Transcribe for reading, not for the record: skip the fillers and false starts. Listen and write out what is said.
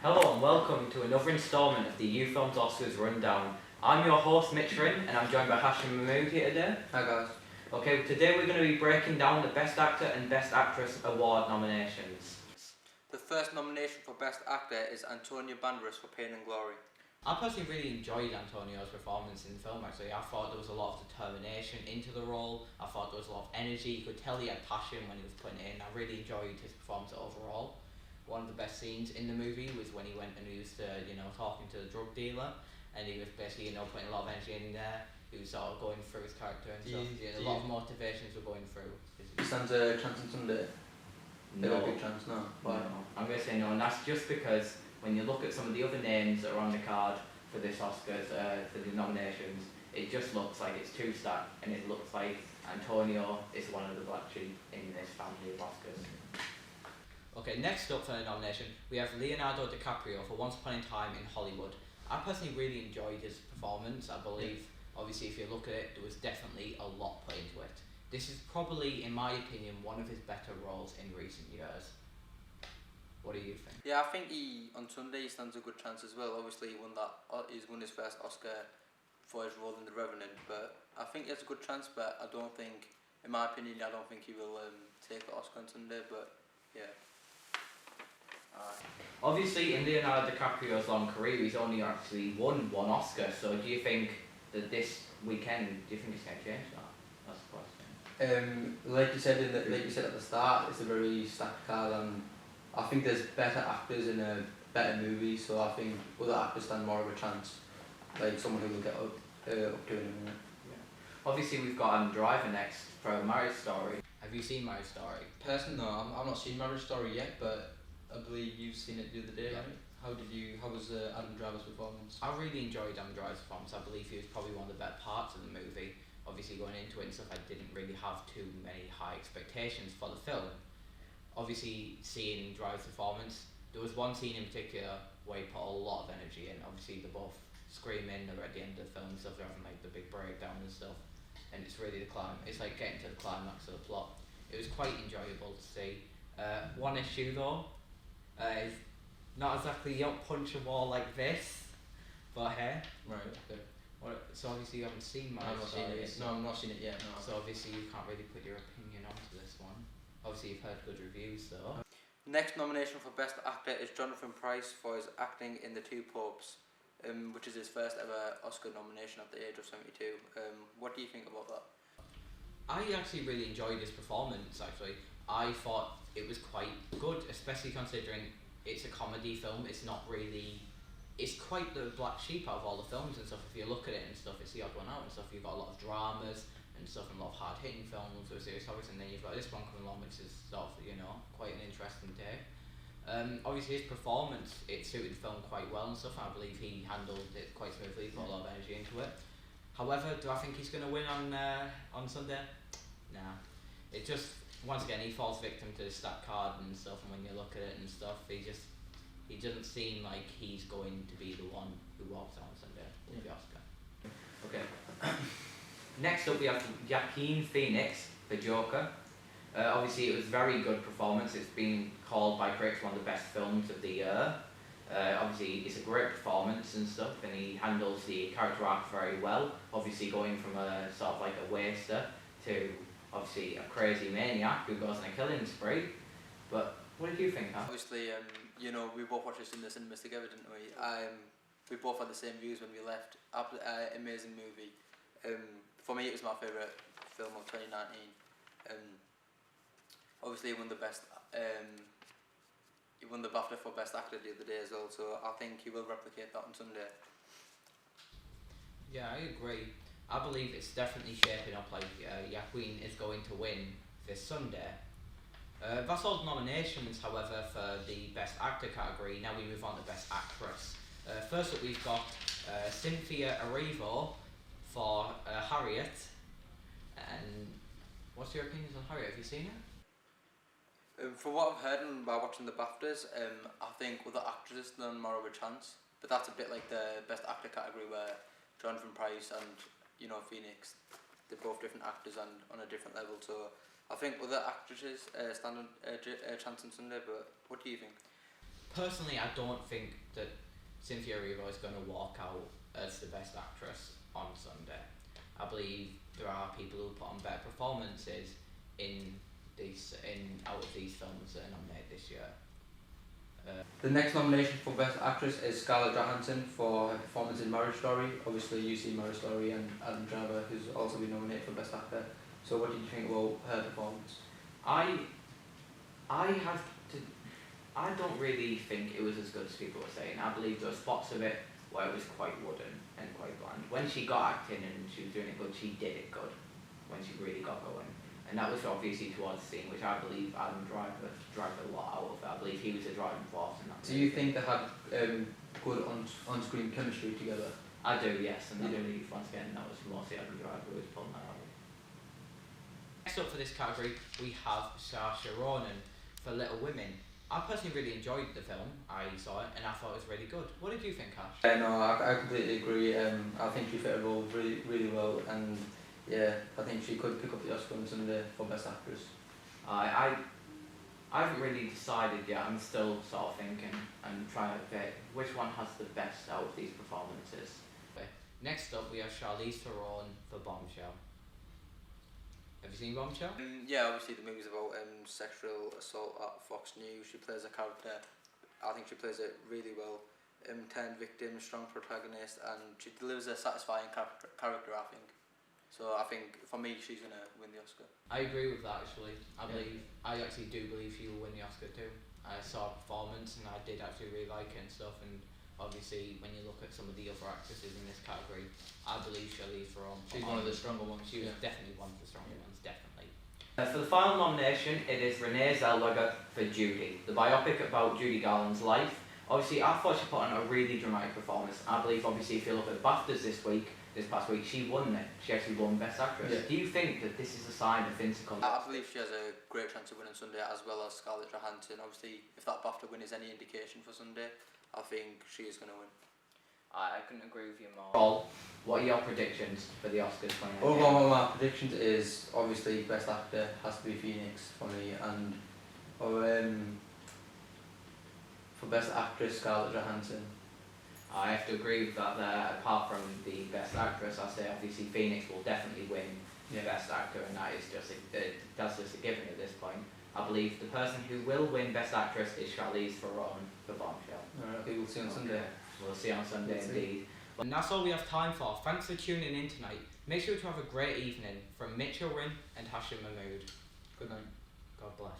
Hello and welcome to another instalment of the Ufilms Oscars Rundown. I'm your host Mitch and I'm joined by Hash and Mahmood here today. Hi guys. Okay, today we're going to be breaking down the Best Actor and Best Actress award nominations. The first nomination for Best Actor is Antonio Banderas for Pain and Glory. I personally really enjoyed Antonio's performance in the film actually. I thought there was a lot of determination into the role. I thought there was a lot of energy. You could tell he had passion when he was putting it in. I really enjoyed his performance overall. One of the best scenes in the movie was when he went and he was talking to the drug dealer, and he was basically putting a lot of energy in there. He was sort of going through his character and stuff. A lot of motivations were going through. He stands a chance on Sunday. No. A big chance, no. Why? No. I'm going to say no, and that's just because when you look at some of the other names that are on the card for this Oscars, for the nominations, it just looks like it's too stacked, and it looks like Antonio is one of the black sheep in this family of Oscars. Okay, next up for the nomination, we have Leonardo DiCaprio for Once Upon a Time in Hollywood. I personally really enjoyed his performance. I believe, obviously, if you look at it, there was definitely a lot put into it. This is probably, in my opinion, one of his better roles in recent years. What do you think? Yeah, I think on Sunday he stands a good chance as well. Obviously, he's won his first Oscar for his role in The Revenant, but I think he has a good chance. But I don't think, in my opinion, I don't think he will take the Oscar on Sunday. But yeah. Obviously, in Leonardo DiCaprio's long career, he's only actually won one Oscar. So, do you think that this weekend, do you think it's going to change that? That's the question. Like you said at the start, it's a very stacked card, and I think there's better actors in a better movie. So I think other actors stand more of a chance, like someone who will get up to it. Yeah. Obviously, we've got Adam Driver next for Marriage Story. Have you seen Marriage Story? Personally, no, I've not seen Marriage Story yet, but I believe you've seen it the other day, right? How was Adam Driver's performance? I really enjoyed Adam Driver's performance. I believe he was probably one of the better parts of the movie. Obviously, going into it and stuff, I didn't really have too many high expectations for the film. Obviously, seeing Driver's performance, there was one scene in particular where he put a lot of energy in. Obviously, they're both screaming, they're at the end of the film and stuff, they're having like the big breakdown and stuff. And it's really it's like getting to the climax of the plot. It was quite enjoyable to see. One issue though, is not exactly, you don't punch a wall like this, but here. Right, okay. So obviously you haven't seen Marriage Story. No, I've not seen it yet, no. So obviously you can't really put your opinion onto this one. Obviously you've heard good reviews though. Next nomination for Best Actor is Jonathan Pryce for his acting in The Two Popes, which is his first ever Oscar nomination at the age of 72. What do you think about that? I actually really enjoyed his performance actually. I thought it was quite good, especially considering it's a comedy film. It's not really, it's quite the black sheep out of all the films and stuff. If you look at it and stuff, it's the odd one out and stuff. You've got a lot of dramas and stuff and a lot of hard hitting films with serious topics, and then you've got this one coming along which is sort of, quite an interesting take. Obviously his performance, it suited the film quite well and stuff. I believe he handled it quite smoothly, put a lot of energy into it. However, do I think he's going to win on Sunday? Nah. It just, once again, he falls victim to the stat card and stuff, and when you look at it and stuff, he doesn't seem like he's going to be the one who walks out on Sunday with the Oscar. Okay. Next up, we have Joaquin Phoenix for Joker. Obviously, it was a very good performance. It's been called by critics one of the best films of the year. Obviously, it's a great performance and stuff, and he handles the character arc very well. Obviously, going from a sort of like a waster to obviously a crazy maniac who goes on a killing spree. But what did you think, Al? Obviously, we both watched this in the cinemas together, didn't we? We both had the same views when we left. Amazing movie. For me, it was my favourite film of 2019. Obviously, he won the best. He won the BAFTA for Best Actor the other day as well. So I think he will replicate that on Sunday. Yeah, I agree. I believe it's definitely shaping up like Joaquin is going to win this Sunday. That's all the nominations, however, for the Best Actor category. Now we move on to Best Actress. First up, we've got Cynthia Erivo for Harriet. And what's your opinions on Harriet? Have you seen it? From what I've heard and by watching the BAFTAs, I think other actresses stand more of a chance. But that's a bit like the Best Actor category where Jonathan Pryce and Phoenix, they're both different actors and on a different level. So I think other actresses stand a chance on Sunday. But what do you think? personally, I don't think that Cynthia Erivo is going to walk out as the best actress on Sunday. I believe there are people who put on better performances in out of these films that are nominated this year. The next nomination for Best Actress is Scarlett Johansson for her performance in Marriage Story. Obviously, you see Marriage Story, and Adam Driver, who's also been nominated for Best Actor. So, what do you think about her performance? I don't really think it was as good as people were saying. I believe there were spots of it where it was quite wooden and quite bland. When she got acting and she was doing it good, she did it good when she really got going. And that was obviously towards the scene, which I believe Adam Driver dragged a lot out of it. I believe he was a driving force in that. Do you think they had good on-screen chemistry together? I do, yes, and I You do? believe once again that was mostly Adam Driver who was pulling that out. Next up for this category, we have Saoirse Ronan for Little Women. I personally really enjoyed the film. I saw it and I thought it was really good. What did you think, Ash? No, I completely agree. I think she fit her role really, really well, and yeah, I think she could pick up the Oscar on Sunday for Best Actress. I haven't really decided yet. I'm still sort of thinking and trying to pick which one has the best out of these performances. Next up, we have Charlize Theron for Bombshell. Have you seen Bombshell? Yeah, obviously the movie's about sexual assault at Fox News. She plays a character, I think she plays it really well. Turned victim, strong protagonist, and she delivers a satisfying character, I think. So I think, for me, she's going to win the Oscar. I agree with that actually. I actually do believe she will win the Oscar too. I saw her performance and I did actually really like it and stuff, and obviously when you look at some of the other actresses in this category, I believe Charlize Theron. She's one of the stronger ones. She was definitely one of the stronger ones, definitely. For the final nomination, it is Renee Zellweger for Judy, the biopic about Judy Garland's life. Obviously, I thought she put on a really dramatic performance. I believe, obviously, if you look at the BAFTAs this past week, she won it. She actually won Best Actress. Yeah. Do you think that this is a sign of things to come? I believe she has a great chance of winning Sunday, as well as Scarlett Johansson. Obviously, if that BAFTA win is any indication for Sunday, I think she is going to win. I couldn't agree with you more. Paul, what are your predictions for the Oscars 2019? Overall, my predictions is obviously Best Actor has to be Phoenix for me, and for Best Actress, Scarlett Johansson. I have to agree with that there. Apart from the Best Actress, I say obviously Phoenix will definitely win Best Actor, and that is just that's just a given at this point. I believe the person who will win Best Actress is Charlize Theron for Bombshell. Alright, okay, we'll see on Sunday. We'll see on Sunday indeed. And that's all we have time for. Thanks for tuning in tonight. Make sure to have a great evening. From Mitchell Wynn and Hashim Mahmood. Good night. God bless.